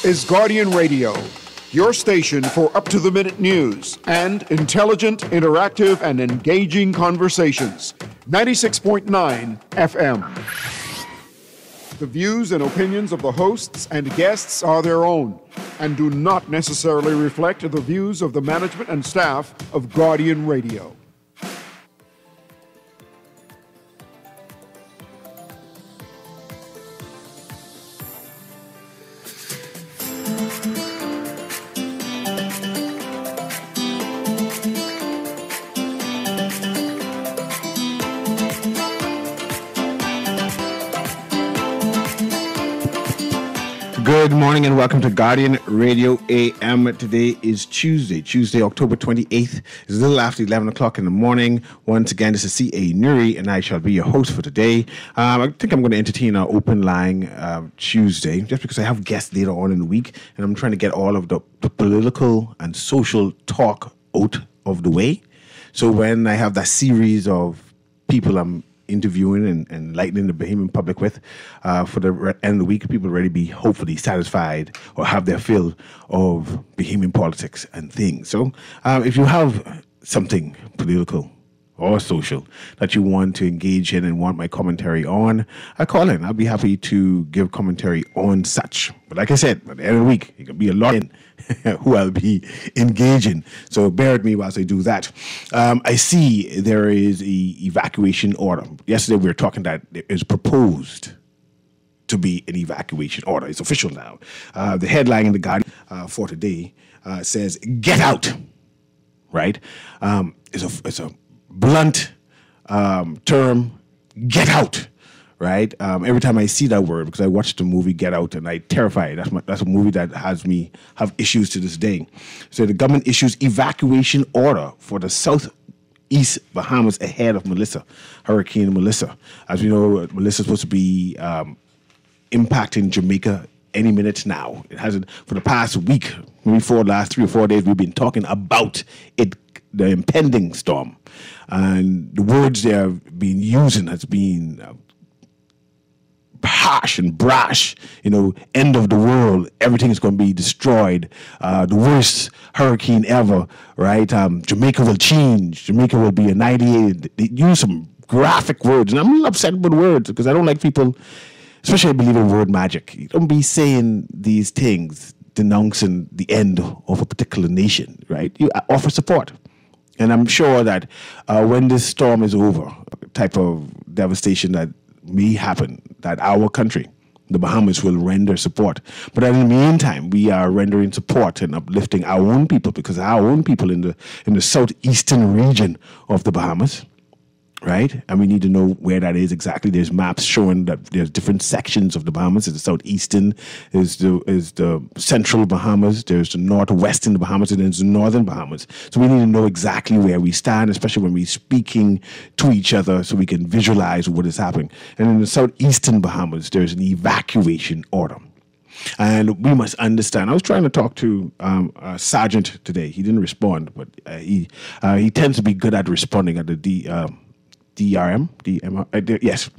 is Guardian Radio, your station for up-to-the-minute news and intelligent, interactive, and engaging conversations. 96.9 FM. The views and opinions of the hosts and guests are their own and do not necessarily reflect the views of the management and staff of Guardian Radio. Good morning and welcome to Guardian Radio AM. Today is Tuesday, October 28th. It's a little after 11 o'clock in the morning. Once again, this is C.A. Newry and I shall be your host for today. I think I'm going to entertain our open line Tuesday just because I have guests later on in the week and I'm trying to get all of the political and social talk out of the way. So when I have that series of people I'm interviewing and enlightening the Bahamian public with for the end of the week, people already be hopefully satisfied or have their fill of Bahamian politics and things. So if you have something political or social that you want to engage in and want my commentary on, I call in. I'll be happy to give commentary on such. But like I said, at the end of the week, it can be a lot in who I'll be engaging. So bear with me whilst I do that. I see there is an evacuation order. Yesterday we were talking that it is proposed to be an evacuation order. It's official now. The headline in the Guardian for today says, "Get out." Right? It's a blunt term, get out, right? Every time I see that word, because I watched the movie Get Out and I terrified. That's a movie that has me have issues to this day. So the government issues evacuation order for the southeast Bahamas ahead of Hurricane Melissa. As we know, Melissa is supposed to be impacting Jamaica any minute now. It hasn't for the past week, maybe for the last 3 or 4 days, we've been talking about it, the impending storm. And the words they have been using has been harsh and brash, end of the world, everything is going to be destroyed, the worst hurricane ever, right? Jamaica will change, Jamaica will be annihilated. They use some graphic words, and I'm a little upset with words because I don't like people, especially I believe in word magic. You don't be saying these things denouncing the end of a particular nation, right? You offer support. And I'm sure that when this storm is over, type of devastation that may happen, that our country, the Bahamas, will render support. But in the meantime, we are rendering support and uplifting our own people, because our own people in the southeastern region of the Bahamas, right? And we need to know where that is exactly. There's maps showing that there's different sections of the Bahamas. There's the southeastern, is the central Bahamas, there's the northwestern Bahamas, and there's the northern Bahamas. So we need to know exactly where we stand, especially when we're speaking to each other, so we can visualize what is happening. And in the southeastern Bahamas, there's an evacuation order. And we must understand. I was trying to talk to a sergeant today. He didn't respond, but he tends to be good at responding at the DRM? Yes.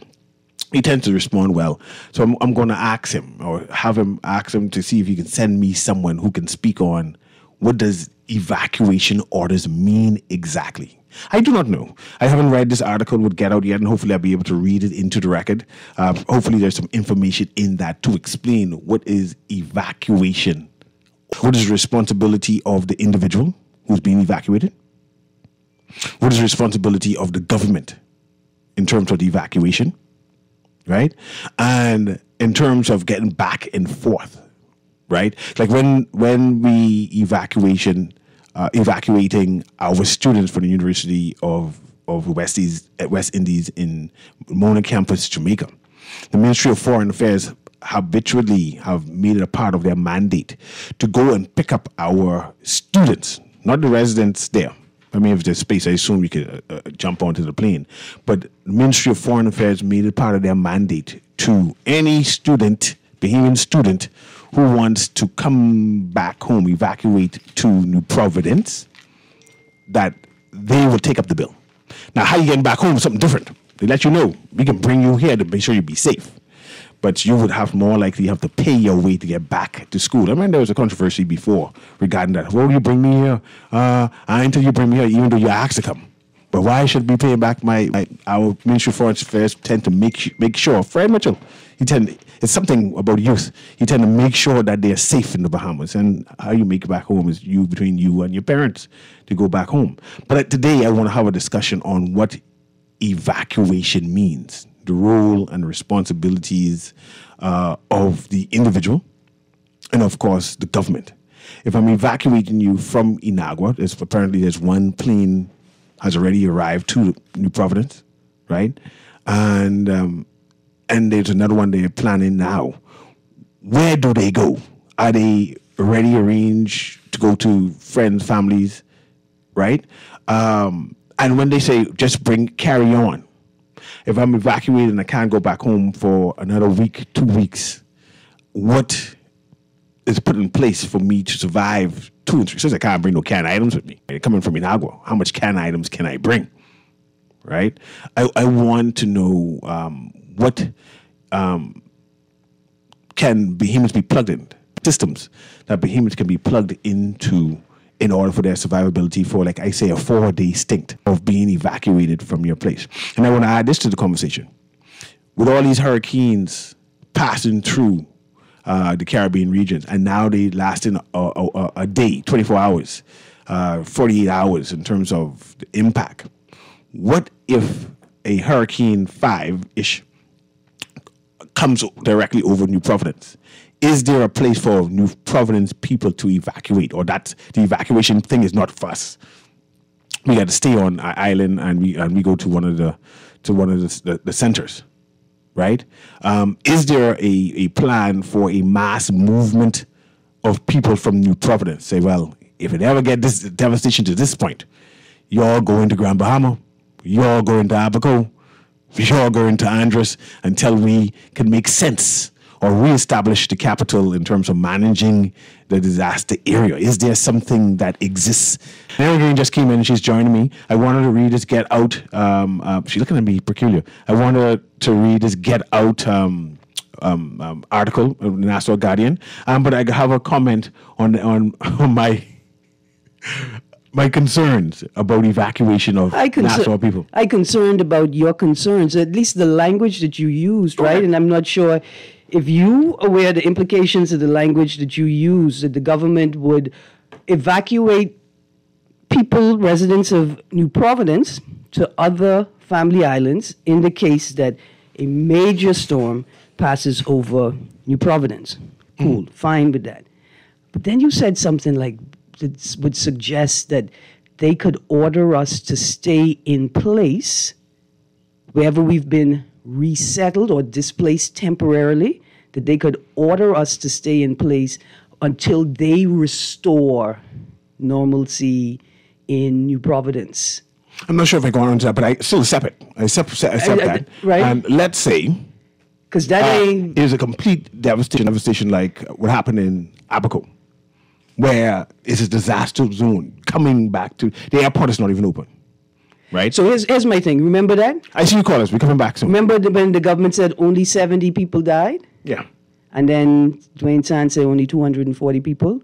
He tends to respond well. So I'm going to ask him, or have him ask him to see if he can send me someone who can speak on what does evacuation orders mean exactly. I do not know. I haven't read this article with Get Out yet, and hopefully I'll be able to read it into the record. Hopefully there's some information in that to explain what is evacuation. What is the responsibility of the individual who's being evacuated? What is the responsibility of the government in terms of the evacuation, right? And in terms of getting back and forth, right? Like when we evacuating our students from the University of West Indies in Mona Campus, Jamaica, the Ministry of Foreign Affairs habitually have made it a part of their mandate to go and pick up our students, not the residents there. I mean, if there's space, I assume we could jump onto the plane. But the Ministry of Foreign Affairs made it part of their mandate to any student, Bahamian student, who wants to come back home, evacuate to New Providence, that they will take up the bill. Now, how you getting back home is something different. They let you know, we can bring you here to make sure you be safe. but you would have more likely have to pay your way to get back to school. I mean, there was a controversy before regarding that. Well, you bring me here, until you bring me here, even though you asked to come. But why should be paying back our Ministry of Foreign Affairs tend to make sure, Fred Mitchell, it's something about youth. You tend to make sure that they're safe in the Bahamas, and how you make it back home is between you and your parents to go back home. But today I want to have a discussion on what evacuation means, the role and responsibilities of the individual, and of course the government. If I'm evacuating you from Inagua, apparently there's one plane has already arrived to New Providence, right? And there's another one they're planning now. Where do they go? Are they already arranged to go to friends, families, right? And when they say just carry on, if I'm evacuated and I can't go back home for another week, 2 weeks, what is put in place for me to survive 2 and 3? Since I can't bring no canned items with me. Coming from Inagua, how much canned items can I bring? Right? I want to know what can behemoths be plugged in, systems that behemoths can be plugged into in order for their survivability for, like I say, a 4-day stint of being evacuated from your place. And I want to add this to the conversation. With all these hurricanes passing through the Caribbean regions, and now they lasting a day, 24 hours, 48 hours in terms of the impact. What if a Hurricane 5-ish comes directly over New Providence? Is there a place for New Providence people to evacuate, or that the evacuation thing is not for us? We got to stay on our island, and we go to one of the centers, right? Is there a plan for a mass movement of people from New Providence? Say, well, if it ever get this devastation to this point, you're going to Grand Bahama, you're going to Abaco, you're going to Andros, until we can make sense or reestablish the capital in terms of managing the disaster area. Is there something that exists? Mary Green just came in and she's joining me. I wanted to read this Get Out. She's looking at me peculiar. I wanted to read this Get Out article of the Nassau Guardian, but I have a comment on my concerns about evacuation of Nassau people. I'm concerned about your concerns, at least the language that you used, right? And I'm not sure if you are aware of the implications of the language that you use, that the government would evacuate people, residents of New Providence, to other family islands in the case that a major storm passes over New Providence. Cool, fine with that. But then you said something like that would suggest that they could order us to stay in place wherever we've been resettled or displaced temporarily, that they could order us to stay in place until they restore normalcy in New Providence. I'm not sure if I go on to that, but I still accept it. I accept that. Right. And let's say, because that is a complete devastation like what happened in Abaco, where it's a disaster zone coming back to the airport is not even open. Right. So here's my thing. Remember that? I see you call us. We're coming back soon. Remember when the government said only 70 people died? Yeah. And then Dwayne San said only 240 people?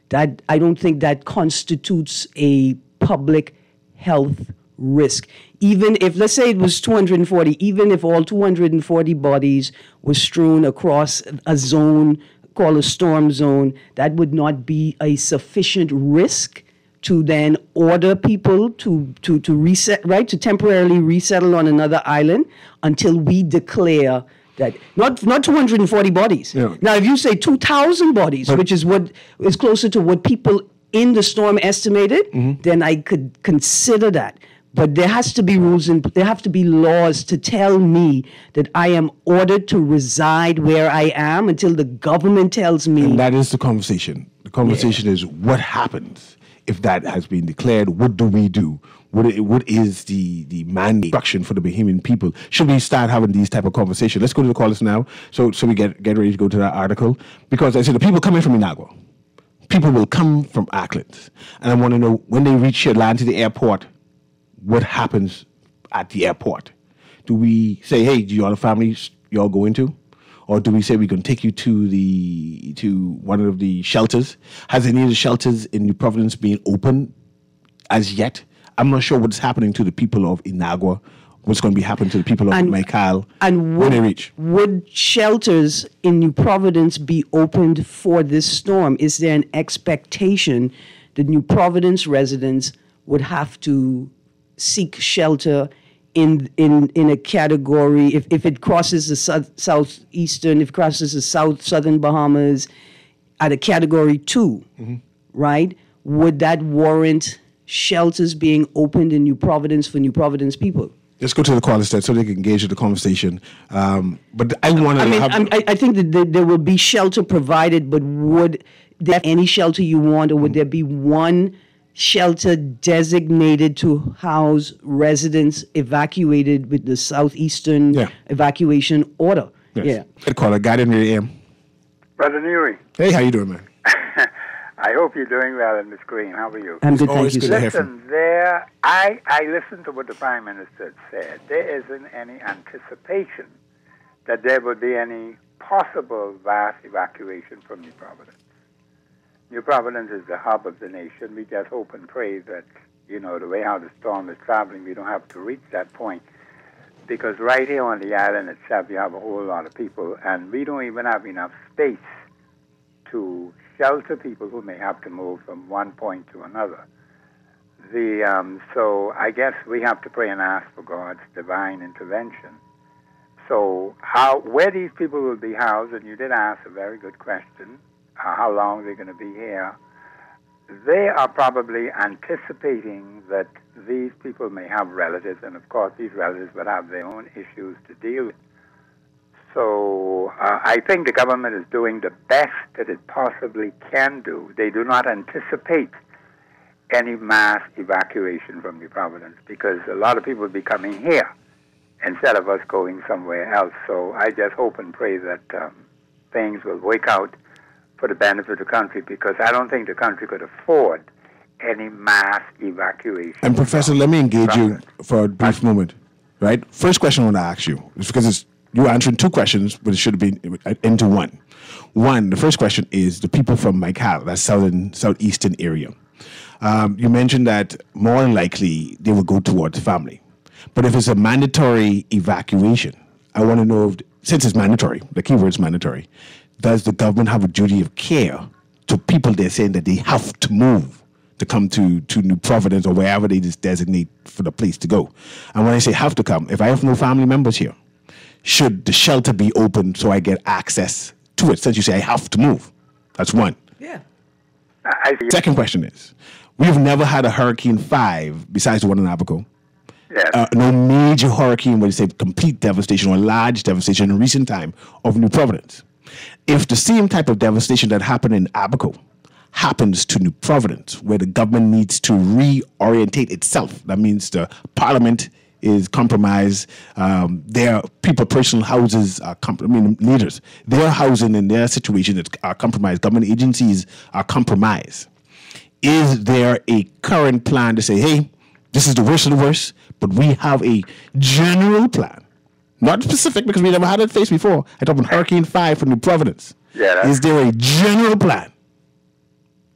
That I don't think that constitutes a public health risk. Even if, let's say it was 240, even if all 240 bodies were strewn across a zone called a storm zone, that would not be a sufficient risk to then order people to reset, right, to temporarily resettle on another island until we declare that, not 240 bodies. Yeah. Now, if you say 2,000 bodies, which is what is closer to what people in the storm estimated, then I could consider that. But there has to be rules and there have to be laws to tell me that I am ordered to reside where I am until the government tells me. And that is the conversation. The conversation is what happens if that has been declared. What do we do? What is the mandate instruction for the Bahamian people? Should we start having these type of conversations? Let's go to the callers now. So we get ready to go to that article. Because I said the people coming from Inagua, people will come from Auckland. And I want to know when they reach land to the airport, what happens at the airport? Do we say, hey, do you all the families y'all going to? or do we say we're going to take you to one of the shelters? Has any of the shelters in New Providence been open as yet? I'm not sure what's happening to the people of Inagua, what's going to be happening to the people of Michael when they reach. Would shelters in New Providence be opened for this storm? Is there an expectation that New Providence residents would have to seek shelter in a category, if it crosses the southeastern, if it crosses the southern Bahamas at a category 2, right? Would that warrant shelters being opened in New Providence for New Providence people? Let's go to the caller instead so they can engage in the conversation. But I want to. I think that there will be shelter provided, but would there be any shelter you want, or would there be one shelter designated to house residents evacuated with the southeastern evacuation order? Yes. Yeah. Good caller, guy in the AM. Brother Newry. Hey, how you doing, man? I hope you're doing well, Miss Green. How are you? I'm good, thank you, good sir. to hear from Listen, I listened to what the Prime Minister said. There isn't any anticipation that there would be any possible vast evacuation from New Providence. New Providence is the hub of the nation. We just hope and pray that, the way how the storm is traveling, we don't have to reach that point. Because right here on the island itself, you have a whole lot of people, and we don't even have enough space to shelter people who may have to move from one point to another. So I guess we have to pray and ask for God's divine intervention. So where these people will be housed, and you did ask a very good question, how long they're going to be here, they are probably anticipating that these people may have relatives, and of course these relatives will have their own issues to deal with. So I think the government is doing the best that it possibly can do. They do not anticipate any mass evacuation from New Providence because a lot of people will be coming here instead of us going somewhere else. So I just hope and pray that things will work out for the benefit of the country, because I don't think the country could afford any mass evacuation. And Professor, let me engage you for a brief moment, right? First question I want to ask you is because you're answering two questions, but it should have been into one. One, the first question is the people from Michael, that southeastern area. You mentioned that more than likely they will go towards family. But if it's a mandatory evacuation, I want to know, since it's mandatory, the key word is mandatory, does the government have a duty of care to people they're saying that they have to move to come to New Providence or wherever they just designate for the place to go? And when I say have to come, if I have no family members here, should the shelter be open so I get access to it, since you say I have to move? That's one. Yeah. Second question is, we've never had a Hurricane 5 besides the one in Abaco. Yes. No major hurricane, where you say complete devastation or large devastation in recent time of New Providence. If the same type of devastation that happened in Abaco happens to New Providence, where the government needs to reorientate itself, that means the parliament is compromised, their personal houses are leaders, their housing and their situation are compromised, government agencies are compromised. Is there a current plan to say, hey, this is the worst of the worst, but we have a general plan? Not specific, because we never had it faced before. I talk about Hurricane 5 for New Providence. Yeah, is there a general plan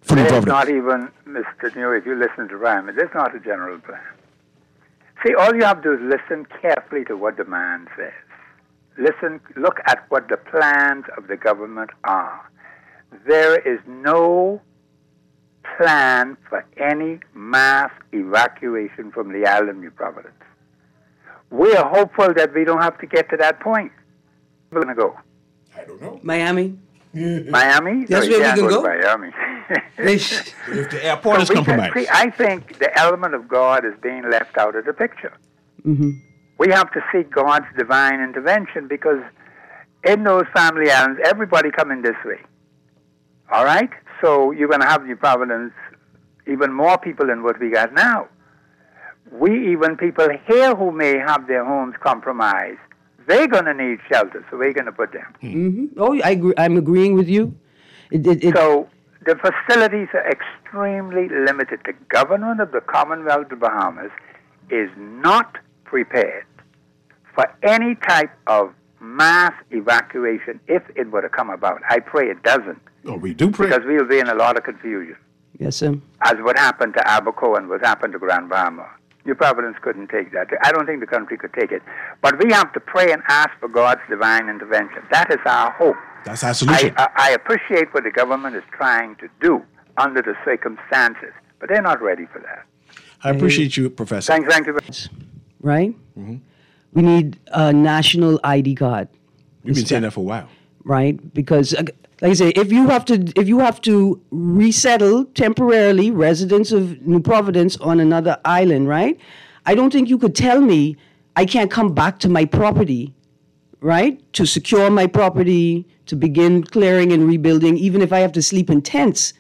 for New Providence? Not even, Mr. Newry, if you listen to Ryan, there's not a general plan. See, all you have to do is listen carefully to what the man says. Look at what the plans of the government are. There is no plan for any mass evacuation from the island of New Providence. We are hopeful that we don't have to get to that point. We're going to go. I don't know. Miami? Miami? That's where we can go. Miami. If the airport is compromised. I think the element of God is being left out of the picture. Mm-hmm. We have to seek God's divine intervention, because in those family islands, everybody coming this way. All right? So you're going to have New Providence, even more people than what we got now. Even people here who may have their homes compromised, they're going to need shelter, so we're going to put them. Mm-hmm. Oh, I agree. I'm agreeing with you. So the facilities are extremely limited. The government of the Commonwealth of the Bahamas is not prepared for any type of mass evacuation if it were to come about. I pray it doesn't. Oh, we do pray. Because we'll be in a lot of confusion. Yes, sir. As what happened to Abaco and what happened to Grand Bahama. New Providence couldn't take that. I don't think the country could take it. But we have to pray and ask for God's divine intervention. That is our hope. That's our solution. I appreciate what the government is trying to do under the circumstances, but they're not ready for that. I appreciate you, Professor. Thank you. Right? We need a national ID card. We've been saying that for a while. Right? Because, like I say, if you have to resettle temporarily residents of New Providence on another island, right? I don't think you could tell me I can't come back to my property, right? To secure my property, to begin clearing and rebuilding, even if I have to sleep in tents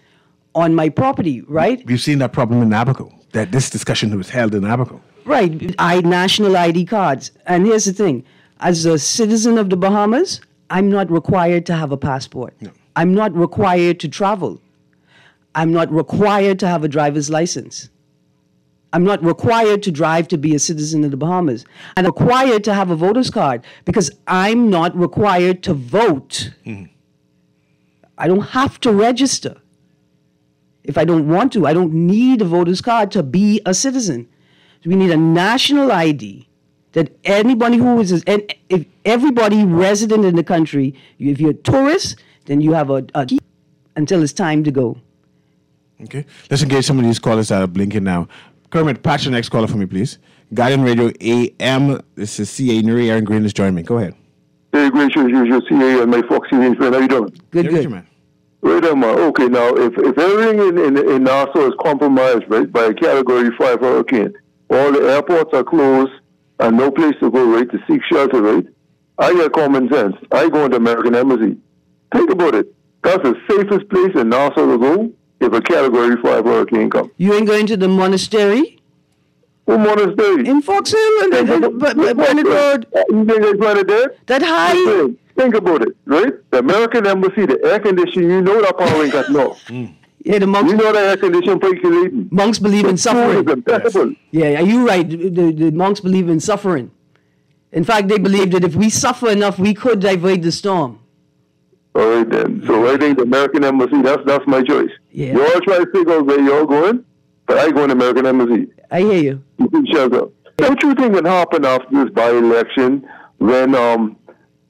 on my property, right? We've seen that problem in Abaco, that this discussion was held in Abaco. Right. National ID cards. And here's the thing. As a citizen of the Bahamas, I'm not required to have a passport. No. I'm not required to travel. I'm not required to have a driver's license. I'm not required to drive to be a citizen of the Bahamas. I'm required to have a voter's card because I'm not required to vote. I don't have to register. If I don't want to, I don't need a voter's card to be a citizen. So we need a national ID that anybody who is, and if everybody resident in the country, if you're a tourist, then you have a key until it's time to go. Okay. Let's engage some of these callers that are blinking now. Kermit, patch the next caller for me, please. Guardian Radio AM. This is CA Newry. Aaron Green is joining me. Go ahead. Hey, great show, usual CA and my Foxy Range friend. How you doing? Good. Man. Right on, man. Okay, now, if everything in Nassau is compromised, right, by a Category 5 hurricane, all the airports are closed and no place to go, right, to seek shelter, right? I got common sense. I go into American Embassy. Think about it. That's the safest place in Nassau to go if a Category 5 hurricane comes. You ain't going to the monastery? What monastery? In Fox Hill and Bennett Road. You think they planted there? That high. Listen, think about it, right? The American Embassy, the air conditioning, you know that power ain't got no. Yeah, the monks. You know the air conditioning percolating. Monks believe in suffering. Yes. Yeah, you're right. The monks believe in suffering. In fact, they believe that if we suffer enough, we could divert the storm. All right, then. So I think the American Embassy, that's my choice. Yeah. You all try to figure out where you're going, but I go in the American Embassy. I hear you. You can shelter. Don't you think it happened after this by-election when the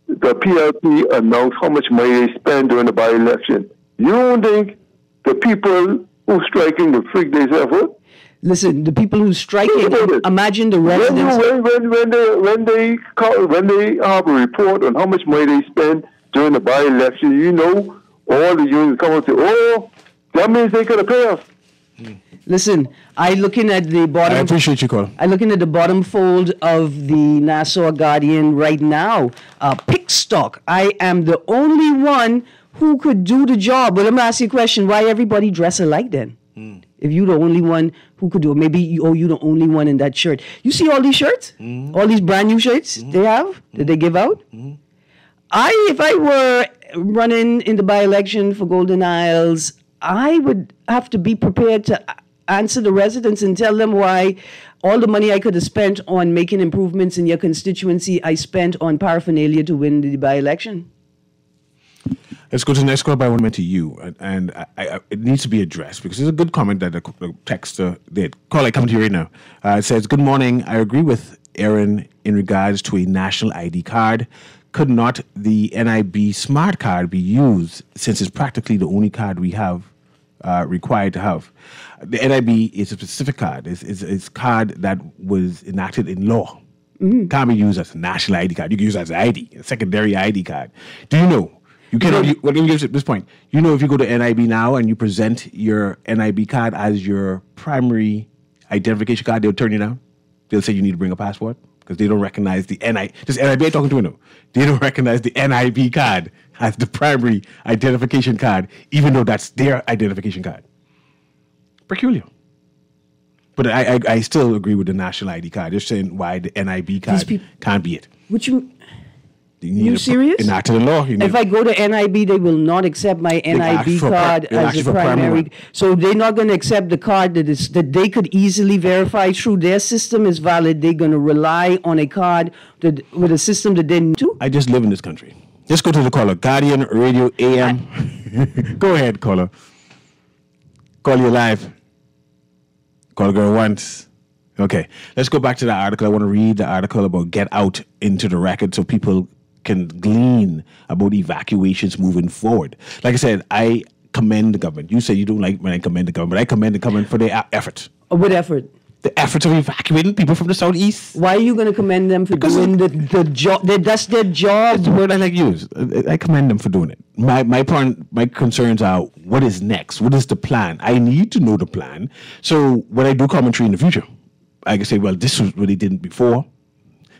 PLP announced how much money they spend during the by-election? You don't think the people who striking the freak themselves out? Listen, the people who striking, imagine the residents. When they have a report on how much money they spend during the by-election, you know, all the unions come and say, oh, that means they could have paid us. Listen, I looking at the bottom. I appreciate you, Cole. I looking at the bottom fold of the Nassau Guardian right now. Pick stock. I am the only one who could do the job. But let me ask you a question: why everybody dress alike then? If you're the only one who could do it, maybe you're the only one in that shirt. You see all these shirts, all these brand new shirts they have that they give out. If I were running in the by-election for Golden Isles, I would have to be prepared to answer the residents and tell them why all the money I could have spent on making improvements in your constituency, I spent on paraphernalia to win the by-election. Let's go to the next call by one minute to you. And it needs to be addressed because there's a good comment that the texter did. Call, I come to you right now. It says, good morning. I agree with Aaron in regards to a national ID card. Could not the NIB smart card be used since it's practically the only card we have required to have? The NIB is a specific card. It's a card that was enacted in law. Can't be used as a national ID card. You can use it as an ID, a secondary ID card. Do you know? You cannot. Let me get at this point. You know, if you go to NIB now and you present your NIB card as your primary identification card, they'll turn you down. They'll say you need to bring a passport because they don't recognize the NIB. This NIB I'm talking to, no. They don't recognize the NIB card as the primary identification card, even though that's their identification card. Peculiar. But I still agree with the national ID card. They're saying why the NIB card can't be it. You serious? Enacted a law. If I go to NIB, they will not accept my NIB card as a primary. So they're not going to accept the card that they could easily verify through their system is valid. They're going to rely on a card with a system that they need to. I just live in this country. Let's go to the caller. Guardian Radio AM. Go ahead, caller. Call you live. Call girl once. Okay. Let's go back to the article. I want to read the article about Get Out into the record so people can glean about evacuations moving forward. Like I said, I commend the government. You say you don't like when I commend the government, but I commend the government for their effort. What effort? The efforts of evacuating people from the southeast. Why are you going to commend them for doing the job? That's their job. That's the word I like to use. I commend them for doing it. My concerns are, what is next? What is the plan? I need to know the plan. So when I do commentary in the future, I can say, well, this was what they did before.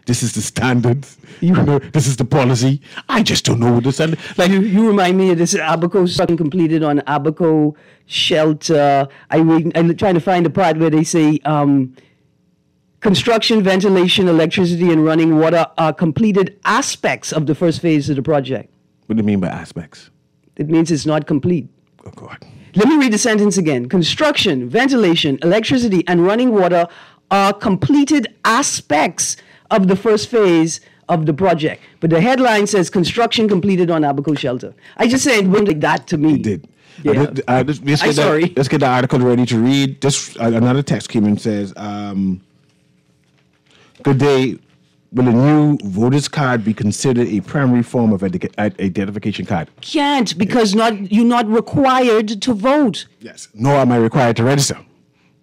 This is the standards. This is the policy. I just don't know what the standard. Like you remind me of this Abaco something completed on Abaco shelter. I'm trying to find the part where they say construction, ventilation, electricity, and running water are completed aspects of the first phase of the project. What do you mean by aspects? It means it's not complete. Oh God. Let me read the sentence again. Construction, ventilation, electricity, and running water are completed aspects of the first phase of the project. But the headline says construction completed on Abaco shelter. I just said it went like that to me. It did. Yeah. Let's get the article ready to read. Another text came in and says, good day. Will a new voter's card be considered a primary form of identification card? Can't, because you're not required to vote. Yes. Nor am I required to register.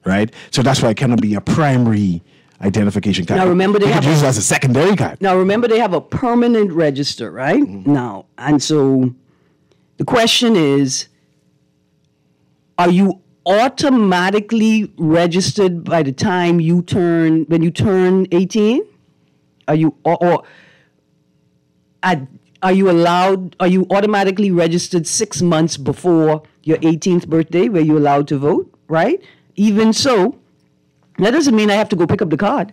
Right? So that's why it cannot be a primary identification card. Now remember, they could use it as a secondary card. Now remember, they have a permanent register, right? Mm-hmm. Now, and so the question is, are you automatically registered by the time when you turn 18? Are you automatically registered 6 months before your 18th birthday where you're allowed to vote, right? Even so, that doesn't mean I have to go pick up the card.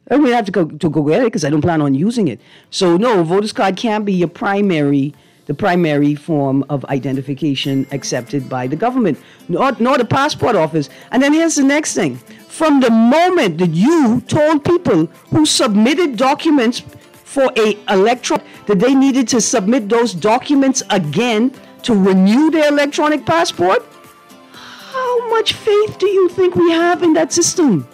I don't mean I have to go get it because I don't plan on using it. So no, voter's card can't be the primary form of identification accepted by the government, nor the passport office. And then here's the next thing. From the moment that you told people who submitted documents for that they needed to submit those documents again to renew their electronic passport, how much faith do you think we have in that system?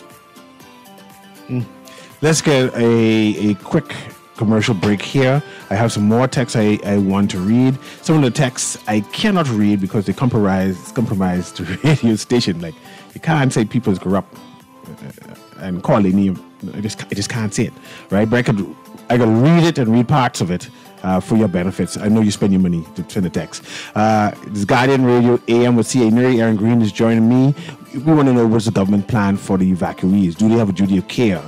Let's get a quick commercial break here. I have some more texts I want to read. Some of the texts I cannot read because they compromise the radio station. Like, you can't say people is corrupt and call any. I just can't say it, right? But I could read it and read parts of it for your benefits. I know you spend your money to send the text. This Guardian Radio AM with CA Newry. Aaron Green is joining me. We want to know, what's the government plan for the evacuees? Do they have a duty of care?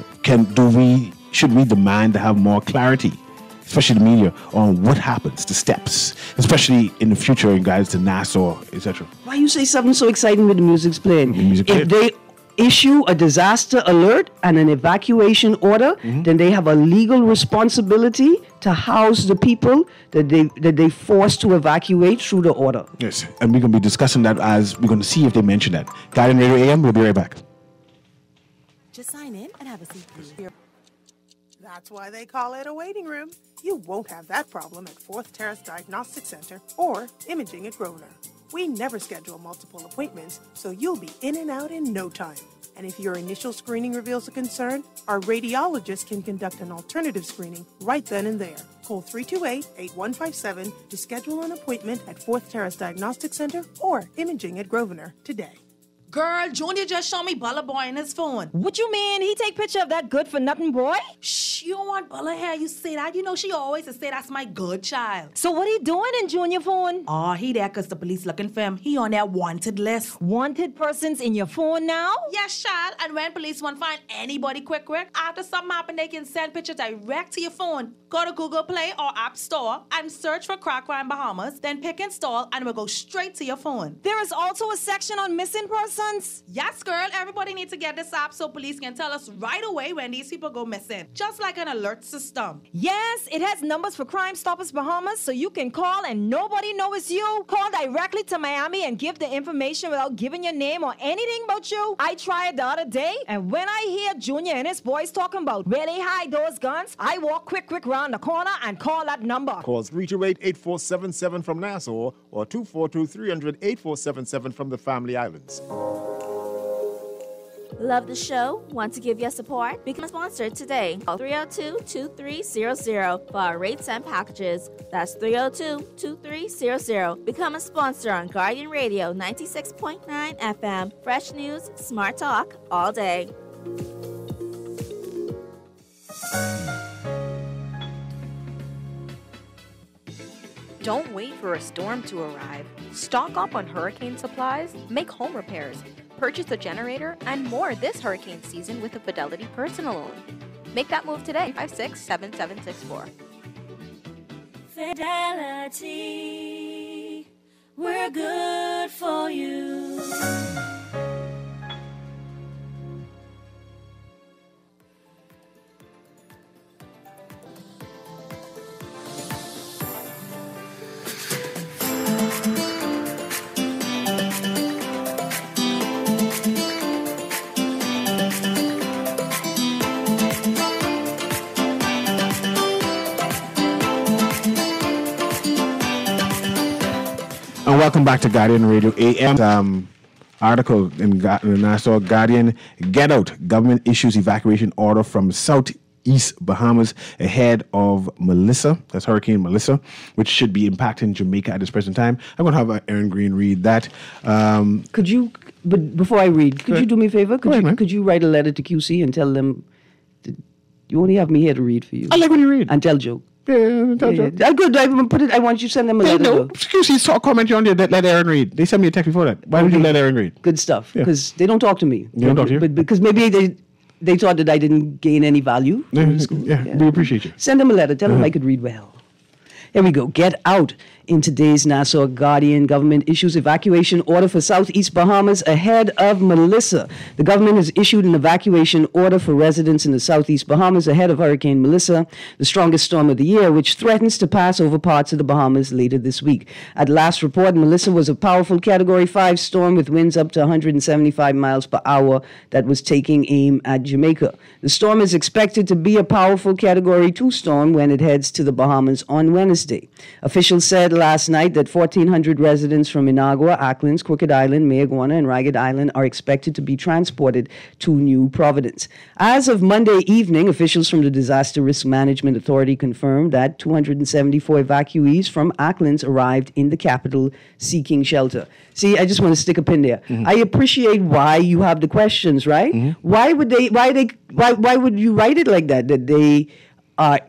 Should we demand to have more clarity, especially the media, on what happens, the steps, especially in the future in regards to Nassau, etc. Why you say something so exciting with the music's playing? If they issue a disaster alert and an evacuation order, then they have a legal responsibility to house the people that they forced to evacuate through the order. Yes, and we're going to be discussing that as we're going to see if they mention that. Guardian Radio AM, we'll be right back. Just sign in and have a seat, please. That's why they call it a waiting room. You won't have that problem at 4th Terrace Diagnostic Center or Imaging at Grosvenor. We never schedule multiple appointments, so you'll be in and out in no time. And if your initial screening reveals a concern, our radiologist can conduct an alternative screening right then and there. Call 328-8157 to schedule an appointment at 4th Terrace Diagnostic Center or Imaging at Grosvenor today. Girl, Junior just showed me Bella boy in his phone. What you mean? He take picture of that good-for-nothing boy? Shh, you don't want Bella here. You say that. You know she always say that's my good child. So what he doing in Junior phone? Oh, he there because the police looking for him. He on their wanted list. Wanted persons in your phone now? Yes, child. And when police want to find anybody quick, after something happen, they can send picture direct to your phone. Go to Google Play or App Store and search for Crack Crime Bahamas, then pick install and it will go straight to your phone. There is also a section on missing persons. Yes, girl, everybody needs to get this app so police can tell us right away when these people go missing, just like an alert system. Yes, it has numbers for Crime Stoppers Bahamas, so you can call and nobody knows it's you. Call directly to Miami and give the information without giving your name or anything about you. I tried the other day, and when I hear Junior and his boys talking about where they hide those guns, I walk quick round the corner and call that number. Call 328-8477 from Nassau or 242-300-8477 from the Family Islands. Love the show? Want to give your support? Become a sponsor today. Call 302-2300 for our rates and packages. That's 302-2300. Become a sponsor on Guardian Radio 96.9 FM. Fresh news, smart talk, all day. Don't wait for a storm to arrive. Stock up on hurricane supplies, make home repairs, purchase a generator, and more this hurricane season with a Fidelity personal loan. Make that move today, 567764. Fidelity, we're good for you. And welcome back to Guardian Radio AM. Article in the Nassau Guardian: Get out. Government issues evacuation order from Southeast Bahamas ahead of Melissa. That's Hurricane Melissa, which should be impacting Jamaica at this present time. I'm going to have Aaron Green read that. Could you, but before I read, could you do me a favor? Could you write a letter to QC and tell them that you only have me here to read for you? I like when you read. And tell joke. Yeah, tell joke. Good. I want you to send them a letter. No, excuse me, saw a comment on there that let Aaron read. They sent me a text before that. Why would you let Aaron read? Good stuff. Because they don't talk to me. They don't talk to you? But because maybe they thought that I didn't gain any value in school. Yeah, we appreciate you. Send them a letter. Tell them I could read well. Here we go. Get out. In today's Nassau Guardian, government issues evacuation order for Southeast Bahamas ahead of Melissa. The government has issued an evacuation order for residents in the Southeast Bahamas ahead of Hurricane Melissa, the strongest storm of the year, which threatens to pass over parts of the Bahamas later this week. At last report, Melissa was a powerful Category 5 storm with winds up to 175 miles per hour that was taking aim at Jamaica. The storm is expected to be a powerful Category 2 storm when it heads to the Bahamas on Wednesday. Officials said last night that 1,400 residents from Inagua, Acklins, Crooked Island, Mayaguana, and Ragged Island are expected to be transported to New Providence. As of Monday evening, officials from the Disaster Risk Management Authority confirmed that 274 evacuees from Acklins arrived in the capital seeking shelter. See, I just want to stick a pin there. I appreciate why you have the questions, right? Why would you write it like that? That they are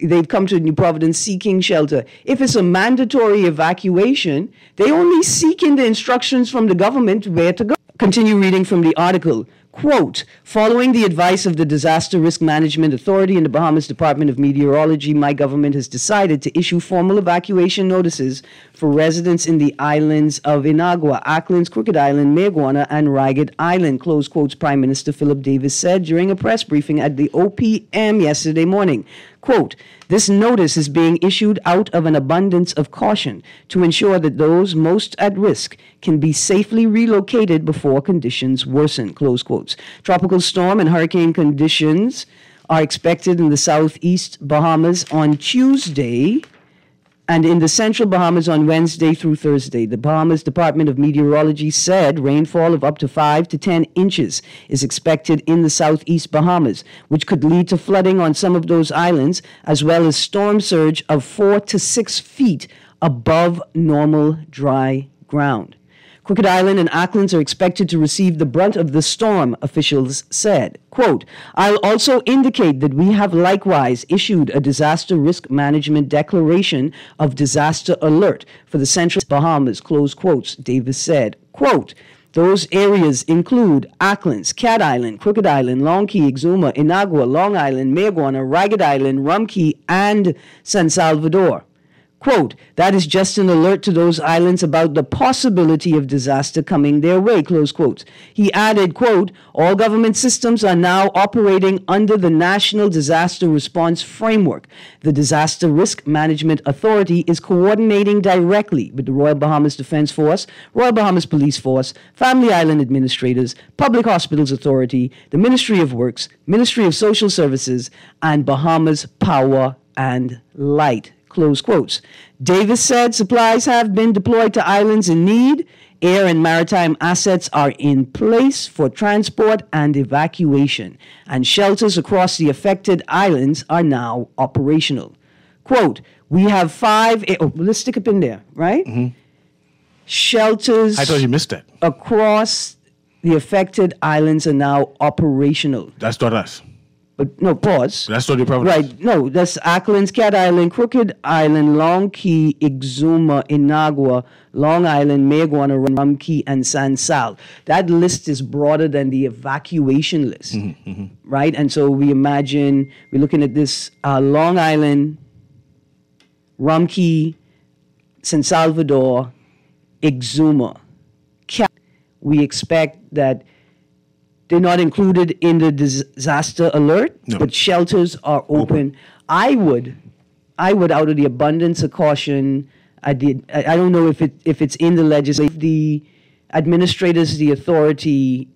they've come to New Providence seeking shelter. If it's a mandatory evacuation, they only seek in the instructions from the government where to go. Continue reading from the article. Quote, following the advice of the Disaster Risk Management Authority and the Bahamas Department of Meteorology, my government has decided to issue formal evacuation notices for residents in the islands of Inagua, Acklins, Crooked Island, Mayaguana, and Ragged Island, close quotes, Prime Minister Philip Davis said during a press briefing at the OPM yesterday morning. Quote, this notice is being issued out of an abundance of caution to ensure that those most at risk can be safely relocated before conditions worsen, close quotes. Tropical storm and hurricane conditions are expected in the southeast Bahamas on Tuesday and in the central Bahamas on Wednesday through Thursday. The Bahamas Department of Meteorology said rainfall of up to 5 to 10 inches is expected in the southeast Bahamas, which could lead to flooding on some of those islands, as well as storm surge of 4 to 6 feet above normal dry ground. Crooked Island and Acklins are expected to receive the brunt of the storm, officials said. Quote, I'll also indicate that we have likewise issued a disaster risk management declaration of disaster alert for the central Bahamas, close quotes, Davis said. Quote, Those areas include Acklands, Cat Island, Crooked Island, Long Key, Exuma, Inagua, Long Island, Mayaguana, Ragged Island, Rum Key, and San Salvador. Quote, that is just an alert to those islands about the possibility of disaster coming their way, close quotes. He added, quote, all government systems are now operating under the National Disaster Response Framework. The Disaster Risk Management Authority is coordinating directly with the Royal Bahamas Defense Force, Royal Bahamas Police Force, Family Island Administrators, Public Hospitals Authority, the Ministry of Works, Ministry of Social Services, and Bahamas Power and Light. Close quotes. Davis said supplies have been deployed to islands in need. Air and maritime assets are in place for transport and evacuation, and shelters across the affected islands are now operational. Quote, we have 5, let's stick up in there, right? Mm-hmm. Shelters I thought you missed that. across the affected islands are now operational. That's not us. But no, pause. That's not your problem. Right, no, that's Acklands, Cat Island, Crooked Island, Long Key, Exuma, Inagua, Long Island, Mayaguana, Rum Key, and San Sal. That list is broader than the evacuation list, right? And so we imagine, we're looking at this Long Island, Rum Key, San Salvador, Exuma. We expect that they're not included in the disaster alert, but shelters are open. I would, out of the abundance of caution, I don't know if it's in the legislation, the administrators the authority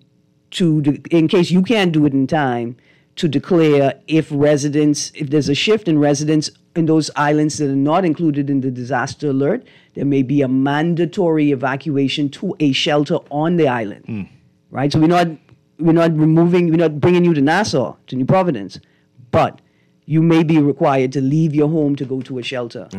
to, in case you can't do it in time, to declare if there's a shift in residents in those islands that are not included in the disaster alert, there may be a mandatory evacuation to a shelter on the island, right? So we're not bringing you to Nassau, to New Providence, but you may be required to leave your home to go to a shelter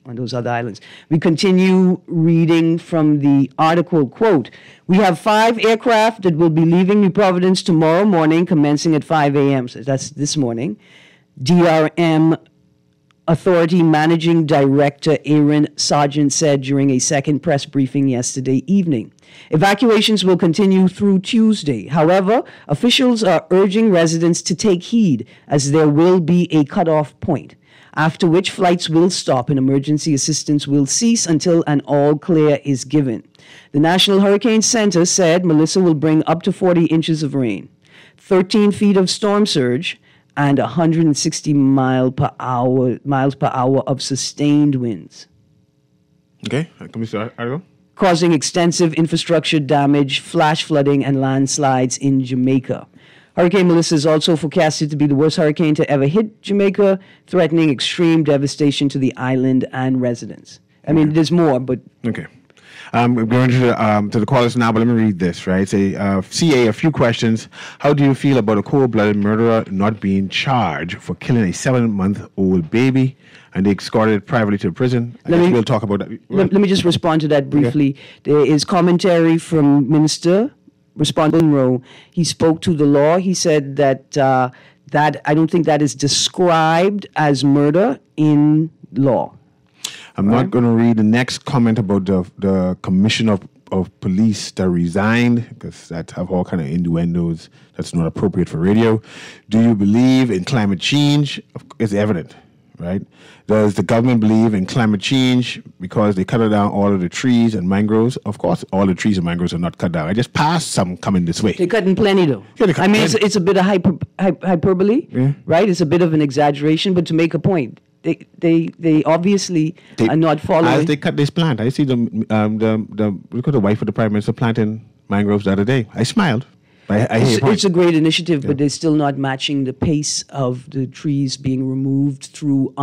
on those other islands. We continue reading from the article, quote, we have 5 aircraft that will be leaving New Providence tomorrow morning, commencing at 5 a.m. So that's this morning. DRM Authority Managing Director Aaron Sargent said during a second press briefing yesterday evening. Evacuations will continue through Tuesday. However, officials are urging residents to take heed as there will be a cutoff point, after which flights will stop and emergency assistance will cease until an all clear is given. The National Hurricane Center said Melissa will bring up to 40 inches of rain, 13 feet of storm surge, and 160 miles per hour of sustained winds. Okay, can we start, Argo? Causing extensive infrastructure damage, flash flooding, and landslides in Jamaica. Hurricane Melissa is also forecasted to be the worst hurricane to ever hit Jamaica, threatening extreme devastation to the island and residents. I mean, there's more, but... Okay. We're going to the callers now, but let me read this, right? Say, CA, a few questions. How do you feel about a cold-blooded murderer not being charged for killing a 7-month-old baby and they escorted privately to prison? We'll talk about that. Let me just respond to that briefly. Okay. There is commentary from Minister Respondent Monroe. He spoke to the law. He said that that I don't think that is described as murder in law. I'm not going to read the next comment about the commissioner of police that resigned, because that have all kind of innuendos that's not appropriate for radio. Do you believe in climate change? It's evident, right? Does the government believe in climate change because they cut down all of the trees and mangroves? Of course, all the trees and mangroves are not cut down. I just passed some coming this way. They're cutting plenty, though. Yeah, I mean, it's a bit of hyperbole, right? It's a bit of an exaggeration, but to make a point. They obviously are not following. As they cut this plant, I see look at the wife of the Prime Minister planting mangroves the other day. I smiled. It's a great initiative, but they're still not matching the pace of the trees being removed through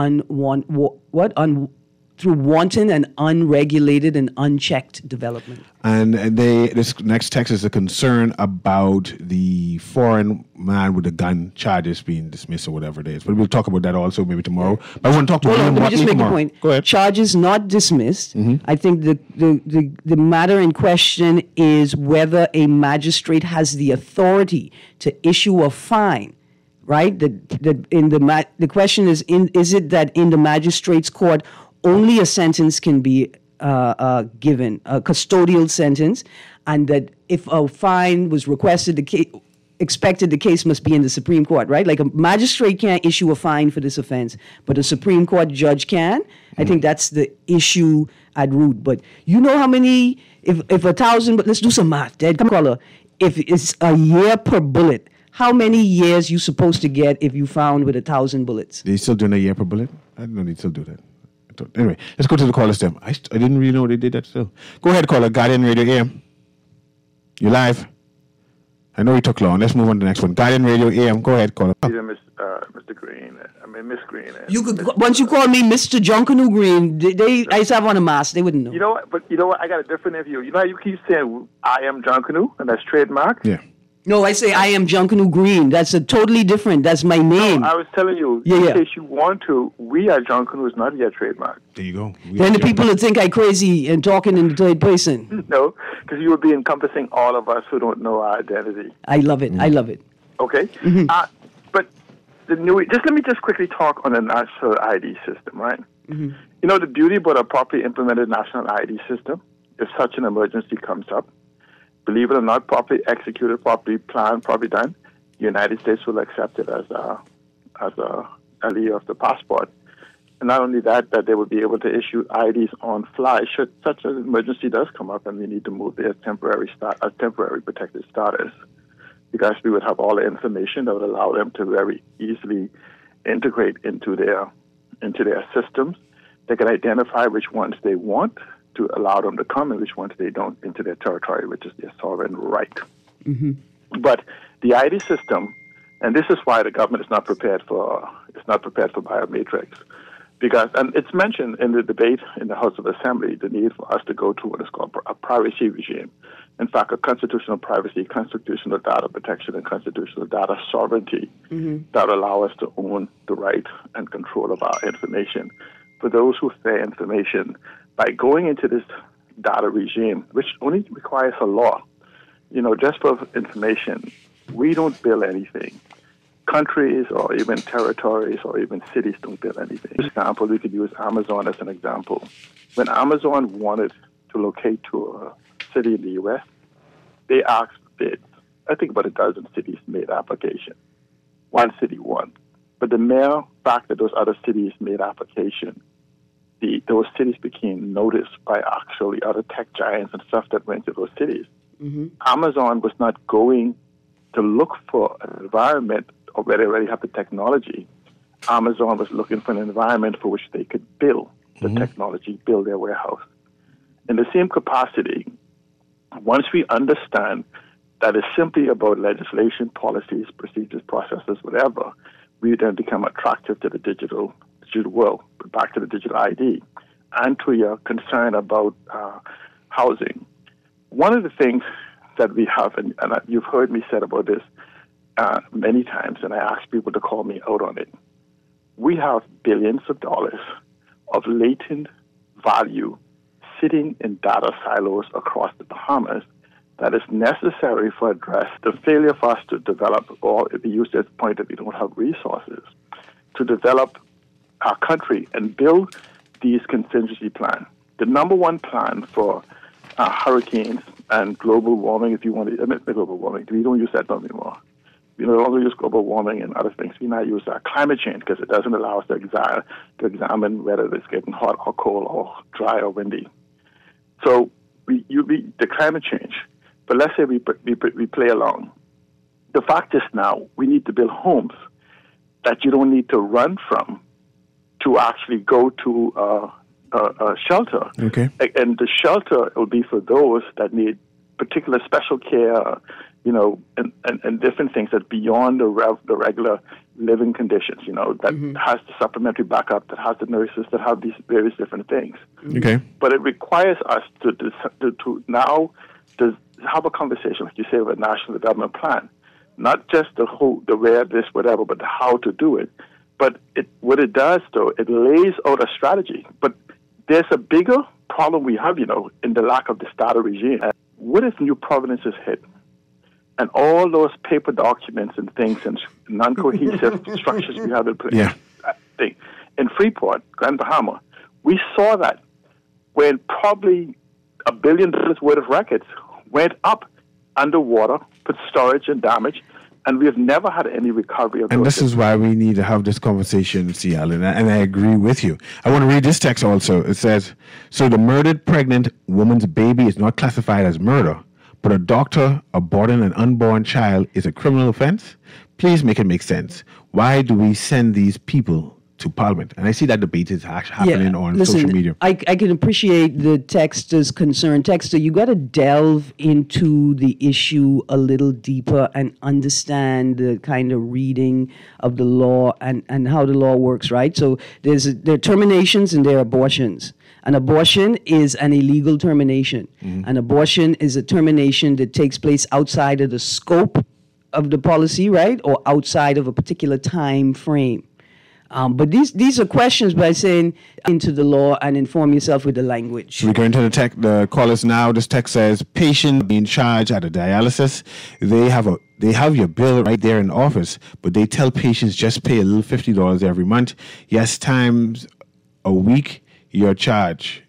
through wanton and unregulated and unchecked development. And this next text is a concern about the foreign man with the gun charges being dismissed or whatever it is. But we'll talk about that also maybe tomorrow. But I want to talk to you. Let me just make a point. Go ahead. Charges not dismissed. Mm-hmm. I think the matter in question is whether a magistrate has the authority to issue a fine. Right? The question is it that in the magistrate's court only a sentence can be given, a custodial sentence, and that if a fine was requested, expected, the case must be in the Supreme Court, right? Like a magistrate can't issue a fine for this offense, but a Supreme Court judge can. I think that's the issue at root. But you know how many, if 1,000, but let's do some math, Dead caller, if it's a year per bullet, how many years you supposed to get if you found with 1,000 bullets? They still doing a year per bullet? I didn't know they still do that. Anyway, let's go to the caller stem. I didn't really know they did that still. Go ahead, caller. Guardian Radio AM. You live? I know we took long. Let's move on to the next one. Guardian Radio AM. Go ahead, caller. Mr. Green. Miss Green. You could once you call me Mr. Junkanoo Green. I used to have on a mask. They wouldn't know. You know what? But you know what? I got a different view. You know how you keep saying I am Junkanoo, and that's trademark. Yeah. No, I say I am Junkanoo Green. That's a totally different. That's my name. No, I was telling you, in case you want to, we are Junkanoo is not yet trademark. There you go. Then the people would think I crazy and talking in the third person. No, because you would be encompassing all of us who don't know our identity. I love it. I love it. Okay. But the Newry, let me quickly talk on the national ID system, right? You know, the beauty about a properly implemented national ID system, if such an emergency comes up, believe it or not, properly executed, properly planned, properly done, the United States will accept it as a LE of the passport. And not only that they will be able to issue IDs on fly should such an emergency does come up and we need to move their temporary protected status, because we would have all the information that would allow them to very easily integrate into their systems. They can identify which ones they want to allow them to come and which ones they don't into their territory, which is their sovereign right. But the ID system, and this is why the government is not prepared for biometrics, because, and it's mentioned in the debate in the House of Assembly, the need for us to go to what is called a privacy regime. In fact, a constitutional privacy, constitutional data protection, and constitutional data sovereignty that allow us to own the right and control of our information. For those who share information, by going into this data regime, which only requires a law, you know, just for information, we don't bill anything. Countries or even territories or even cities don't bill anything. For example, we could use Amazon as an example. When Amazon wanted to locate to a city in the U.S., they asked bids. I think about a dozen cities made application. One city won. But the mere fact that those other cities made application, those cities became noticed by actually other tech giants and stuff that went to those cities. Amazon was not going to look for an environment where they already have the technology. Amazon was looking for an environment for which they could build the technology, build their warehouse. In the same capacity, once we understand that it's simply about legislation, policies, procedures, processes, whatever, we then become attractive to the digital world, back to the digital ID, and to your concern about housing. One of the things that we have, and you've heard me say about this many times, and I ask people to call me out on it, we have billions of dollars of latent value sitting in data silos across the Bahamas that is necessary for address the failure for us to develop, or if you use this point that we don't have resources, to develop our country and build these contingency plans. The number one plan for hurricanes and global warming, if you want to, global warming, we don't use that term anymore. We no longer use global warming and other things. We now use climate change because it doesn't allow us to examine whether it's getting hot or cold or dry or windy. So the climate change. But let's say we play along. The fact is now we need to build homes that you don't need to run from to actually go to a shelter. Okay. And the shelter will be for those that need particular special care, you know, and different things that beyond the regular living conditions, you know, that has the supplementary backup, that has the nurses, that have these various different things. Okay. But it requires us to now have a conversation, like you say, with a national development plan. Not just the where, this, whatever, but the how to do it. But what it does, though, it lays out a strategy. But there's a bigger problem we have, you know, in the lack of this data regime. What if New Providence is hit? And all those paper documents and things and non-cohesive structures we have in place. Yeah. In Freeport, Grand Bahama, we saw that when probably $1 billion worth of records went up underwater, put storage and damage, and we have never had any recovery of those. And this is why we need to have this conversation, C.L., and I agree with you. I want to read this text also. It says, so the murdered pregnant woman's baby is not classified as murder, but a doctor aborting an unborn child is a criminal offense? Please make it make sense. Why do we send these people to Parliament? And I see that debate is happening on social media. I can appreciate the texter's concern. Texter, you got to delve into the issue a little deeper and understand the kind of reading of the law and how the law works, right? So there are terminations and there are abortions. An abortion is an illegal termination. Mm-hmm. An abortion is a termination that takes place outside of the scope of the policy, right? Or outside of a particular time frame. But these are questions by saying into the law and inform yourself with the language. So we go into the callers now. This text says, patient being charged at a dialysis, they have your bill right there in the office, but they tell patients just pay a little $50 every month. Yes, times a week you're charged.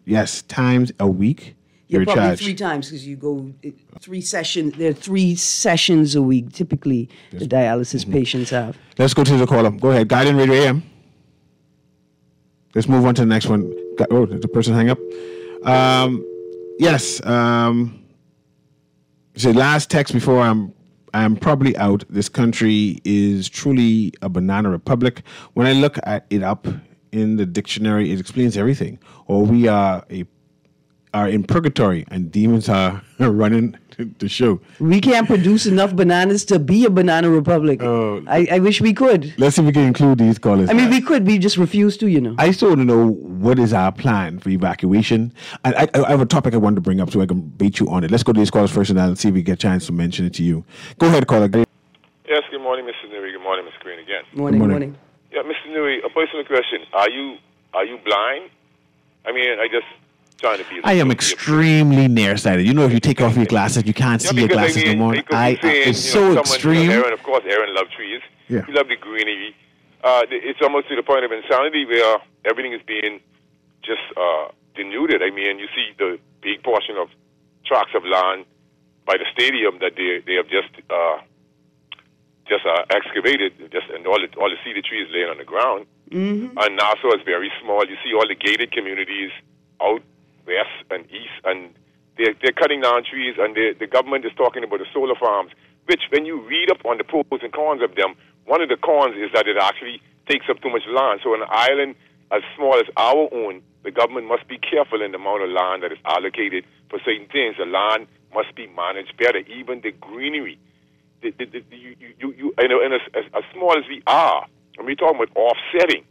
Yes, times a week you're probably charged. 3 times because you go 3 sessions. There are 3 sessions a week typically the dialysis patients have. Let's go to the caller. Go ahead. Guardian Radio AM. Let's move on to the next one. Oh, did the person hang up? Yes. So last text before I'm probably out. This country is truly a banana republic. When I look at it up in the dictionary, it explains everything. Or we are in purgatory and demons are running the show. We can't produce enough bananas to be a banana republic. I wish we could. Let's see if we can include these callers. I mean, we could. We just refuse to, I still want to know what is our plan for evacuation. I have a topic I wanted to bring up so I can bait you on it. Let's go to these callers first and I'll see if we get a chance to mention it to you. Go ahead, caller. Yes, good morning, Mr. Newry. Good morning, Mr. Green again. Morning. Yeah, Mr. Newry, a personal question. Are you blind? I mean, I just trying to be... I am extremely nearsighted. You know, if you take off your glasses, you can't see your glasses no more. It's so extreme. Aaron, of course, Aaron loves trees. Yeah. He loves the greenery. It's almost to the point of insanity where everything is being just denuded. I mean, you see the big portion of tracts of land by the stadium that they have just excavated, and all the cedar trees laying on the ground. Mm-hmm. And Nassau is very small. You see all the gated communities out west and east, and they're cutting down trees, and the government is talking about the solar farms, which when you read up on the pros and cons of them, one of the cons is that it actually takes up too much land. So on an island as small as our own, the government must be careful in the amount of land that is allocated for certain things. The land must be managed better, even the greenery. As small as we are, and we're talking about offsetting,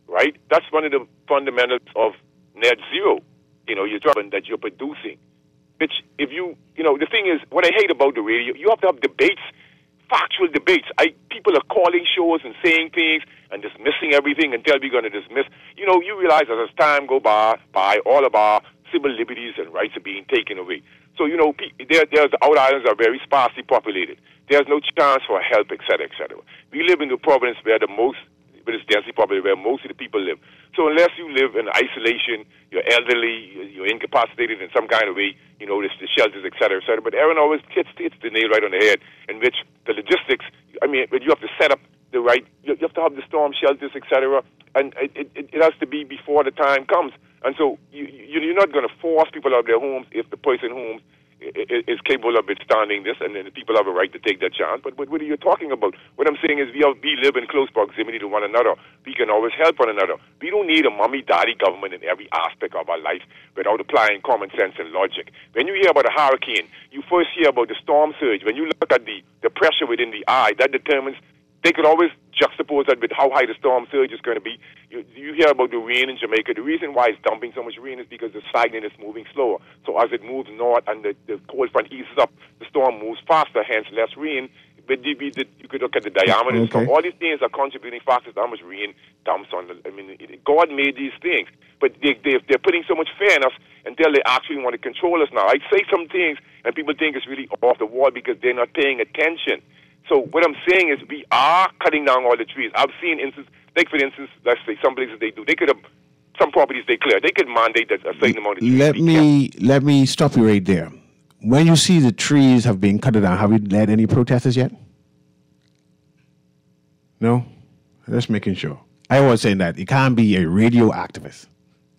right? That's one of the fundamentals of net zero. You're dropping that you're producing. Which, if the thing is, what I hate about the radio, you have to have debates, factual debates. People are calling shows and saying things and dismissing everything until we're going to dismiss. You realize that as time go by, all of our civil liberties and rights are being taken away. So, the out islands are very sparsely populated. There's no chance for help, et cetera, et cetera. We live in the province where it's densely populated, where most of the people live. So unless you live in isolation, you're elderly, you're incapacitated in some kind of way, there's the shelters, et cetera, et cetera. But Aaron always hits the nail right on the head, in which the logistics, when you have to set up the right, you have to have the storm shelters, et cetera, and it has to be before the time comes. And so you're not going to force people out of their homes if the person homes is capable of withstanding this, and then the people have a right to take that chance. But what are you talking about? What I'm saying is we live in close proximity to one another. We can always help one another. We don't need a mommy-daddy government in every aspect of our life without applying common sense and logic. When you hear about a hurricane, you first hear about the storm surge. When you look at the pressure within the eye, that determines. They could always juxtapose that with how high the storm surge is going to be. You hear about the rain in Jamaica. The reason why it's dumping so much rain is because the cyclone is moving slower. So as it moves north and the cold front eases up, the storm moves faster, hence less rain. But you could look at the diameter. Okay. So all these things are contributing factors to how much rain dumps on God made these things. But they're putting so much fair in us until they actually want to control us now. I say some things and people think it's really off the wall because they're not paying attention. So what I'm saying is we are cutting down all the trees. I've seen instances, like for instance, let's say some places they could have some properties they clear. They could mandate a certain amount of trees. Let me stop you right there. When you see the trees have been cut down, have you led any protesters yet? No? Just making sure. I was saying that you can't be a radio activist.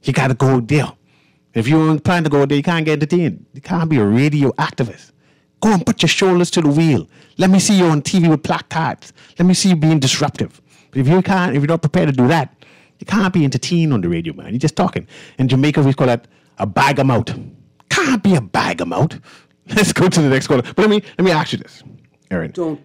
You got to go there. If you don't plan to go there, you can't get entertained. You can't be a radio activist. Go and put your shoulders to the wheel. Let me see you on TV with placards. Let me see you being disruptive. But if you're not prepared to do that, you can't be entertained on the radio, man. You're just talking. In Jamaica, we call that a bag 'em out. Can't be a bag 'em out. Let's go to the next caller. But let me ask you this, Aaron. Don't.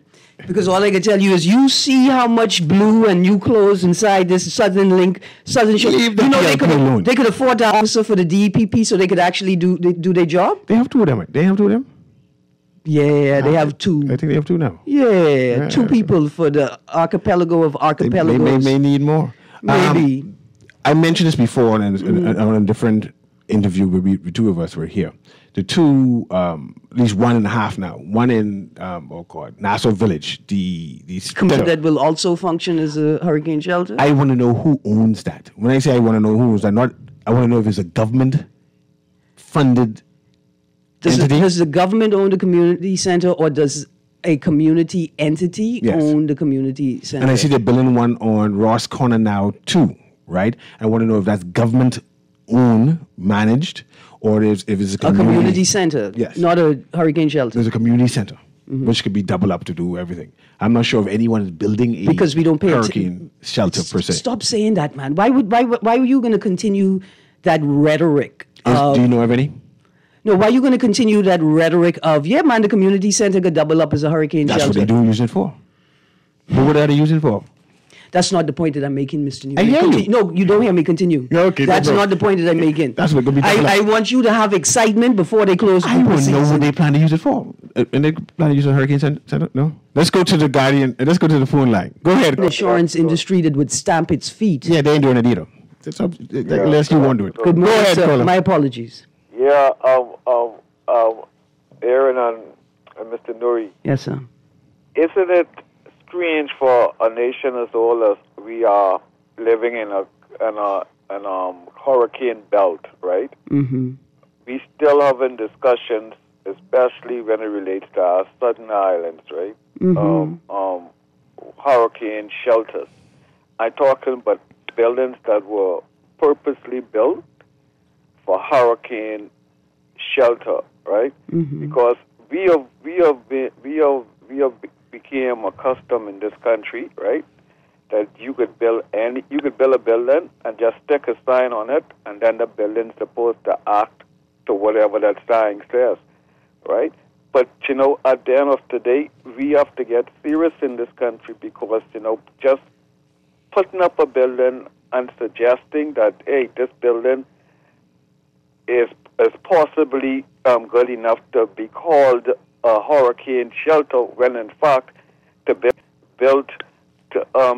Because all I can tell you is you see how much blue and new clothes inside this Southern Show. Leave the PLP alone. They could afford an officer for the DEPP so they could actually do their job. They have two of them. They have two of them? Yeah, they have two. I think they have two now. Yeah, two people for the archipelago of archipelagos. They may need more. Maybe. I mentioned this before on a different interview where the two of us were here. The two, at least one and a half now. One in, Nassau Village. The that will also function as a hurricane shelter? I want to know who owns that. When I say I want to know who owns that, I want to know if it's a government-funded entity. Does the government own the community center, or does a community entity own the community center? And I see they're building one on Ross Corner now too, right? I want to know if that's government-owned, managed, or if it's a community center. Yes. Not a hurricane shelter. There's a community center, which could be double up to do everything. I'm not sure if anyone is building a because we don't pay hurricane shelter per se. Stop saying that, man. Why were you going to continue that rhetoric? Do you know of any? No, why are you going to continue that rhetoric of, yeah, man, the community center could double up as a hurricane shelter? That's what they do use it for. But what are they using it for? That's not the point that I'm making, Mr. Newry. I hear you. No, you don't hear me continue. Okay, that's not the point that I'm making. That's what going to be I want you to have excitement before they close. I want to know what they plan to use it for. And they plan to use a hurricane center? No? Let's go to the Guardian. Let's go to the phone line. Go ahead. The insurance industry that would stamp its feet. Yeah, they ain't doing it either. Unless you won't do it. Good morning, go ahead, sir. caller. My apologies. Yeah, Aaron and Mr. Newry. Yes, sir. Isn't it strange for a nation as old as we are living in a hurricane belt, right? Mm-hmm. We still having discussions, especially when it relates to our southern islands, right? Mm-hmm. Hurricane shelters. I'm talking about buildings that were purposely built for hurricane shelter, right? Mm-hmm. Because we have became accustomed in this country, right? That you could build a building and just stick a sign on it, and then the building's supposed to act to whatever that sign says, right? But at the end of the day, we have to get serious in this country because just putting up a building and suggesting that hey, this building is possibly good enough to be called a hurricane shelter, when in fact to be built to at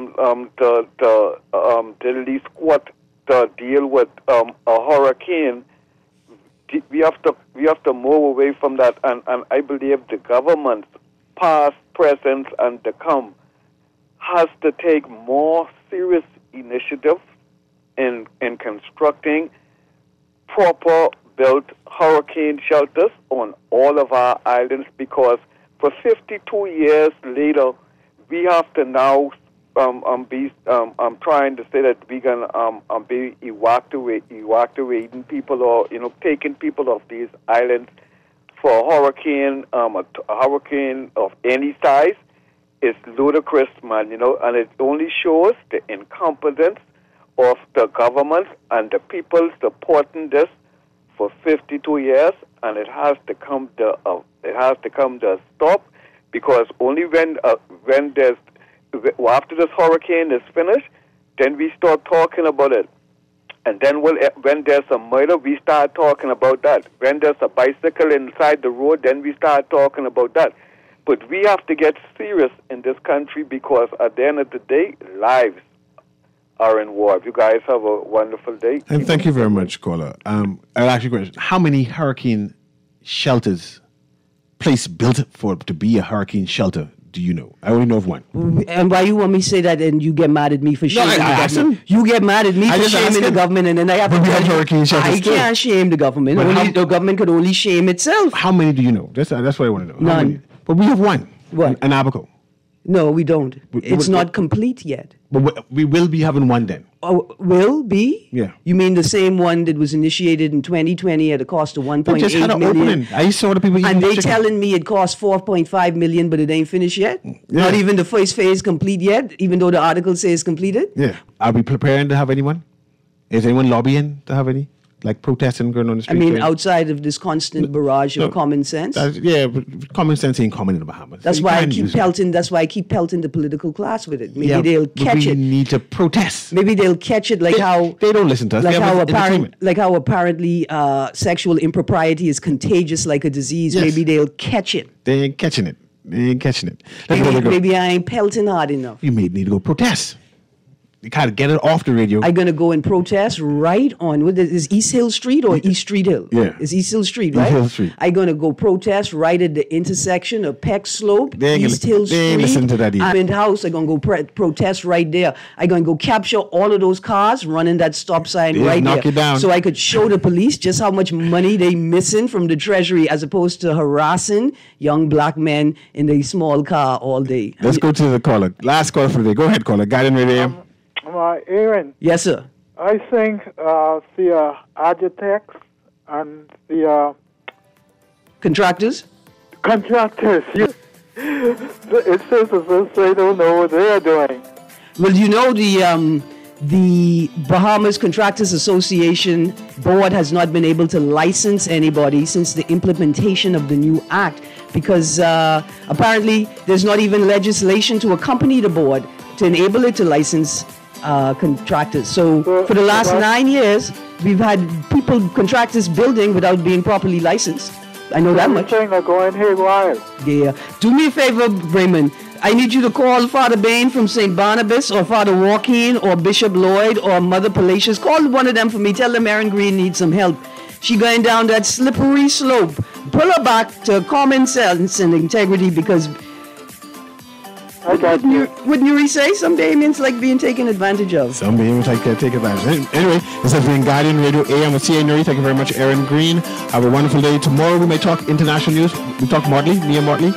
least to deal with a hurricane, we have to move away from that, and I believe the government, past, present, and to come, has to take more serious initiative in constructing proper built hurricane shelters on all of our islands, because for 52 years later, we have to now I'm trying to say that we can be evacuating people, or taking people off these islands for a hurricane of any size is ludicrous, man. And it only shows the incompetence of the government and the people supporting this for 52 years, and it has to come to a stop, because only when there's after this hurricane is finished, then we start talking about it. And then when there's a murder, we start talking about that. When there's a bicycle inside the road, then we start talking about that. But we have to get serious in this country, because at the end of the day, lives are in war. You guys have a wonderful day. And thank you very much, caller. I'll ask you a question. How many hurricane shelters, place built to be a hurricane shelter, do you know? I only know of one. And why you want me to say that and you get mad at me for shaming the asked government? him. You get mad at me I for just asked shaming the him. government, and then I have to But we tell have you, hurricane shelters I still. can't shame the government. But The government could only shame itself. How many do you know? That's what I want to know. How None. many? But we have one. What? An Abaco. No, we don't. It's what- not complete yet. But we will be having one then. Oh, will be? Yeah. You mean the same one that was initiated in 2020 at a cost of 1.8 They just had an million? opening. I saw the people eating And they chicken. telling me it cost 4.5 million, but it ain't finished yet. Not even the first phase complete yet, even though the article says completed. Yeah. Are we preparing to have anyone? Is anyone lobbying to have any? Like protesting going on the I street? mean, outside of this constant barrage of common sense. Yeah, but common sense ain't common in the Bahamas. That's So you why I can't keep use it. pelting. That's why I keep pelting the political class with it. Maybe Yeah, they'll but catch we it. need to protest. Maybe they'll catch it like how They don't listen to us. like They have how entertainment. apparently sexual impropriety is contagious like a disease. Yes. Maybe they'll catch it. They ain't catching it. They ain't catching it. Let's go. Maybe I ain't pelting hard enough. You may need to go protest. You gotta get it off the radio. I'm gonna go and protest right on. What is East Hill Street or East Street Hill? Yeah. It's East Hill Street, East right? Hill Street. I'm gonna go protest right at the intersection of Peck Slope, They ain't East gonna- Hill they Street. ain't listen to that either. I'm in the house. I'm gonna go protest right there. I'm gonna go capture all of those cars running that stop sign They'll right knock there, you down. so I could show the police just how much money they missing from the treasury, as opposed to harassing young black men in a small car all day. Let's go to the caller. Last caller for the day. Go ahead, caller. Guiding Radio. Aaron, Yes, sir. I think the architects and the Contractors. contractors, it says as if they don't know what they're doing. Well, you know, the Bahamas Contractors Association board has not been able to license anybody since the implementation of the new act, because apparently there's not even legislation to accompany the board to enable it to license contractors. So for the last 9 years, we've had contractors building without being properly licensed. I know that much. They're going haywire. Yeah. Do me a favor, Raymond. I need you to call Father Bain from St. Barnabas, or Father Joaquin, or Bishop Lloyd, or Mother Palacios. Call one of them for me. Tell them Erin Green needs some help. She going down that slippery slope. Pull her back to common sense and integrity, because what Newry say? Some Damians like being taken advantage of. Some Damians like take advantage. Anyway, this has been Guardian Radio AM with CA Newry. Thank you very much, Erin Green. Have a wonderful day. Tomorrow we may talk international news. We talk Motley, Mia Motley.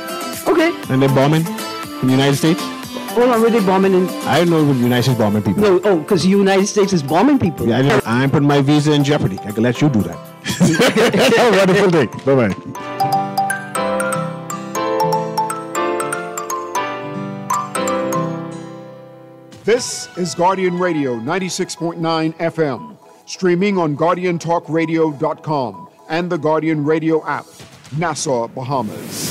Okay. And they're bombing in the United States. Hold on, were they bombing in? I don't know when the United States bombing people. No, because the United States is bombing people. Yeah, I'm putting my visa in jeopardy. I can let you do that. Have a wonderful day. Bye-bye. This is Guardian Radio 96.9 FM, streaming on GuardianTalkRadio.com and the Guardian Radio app, Nassau, Bahamas.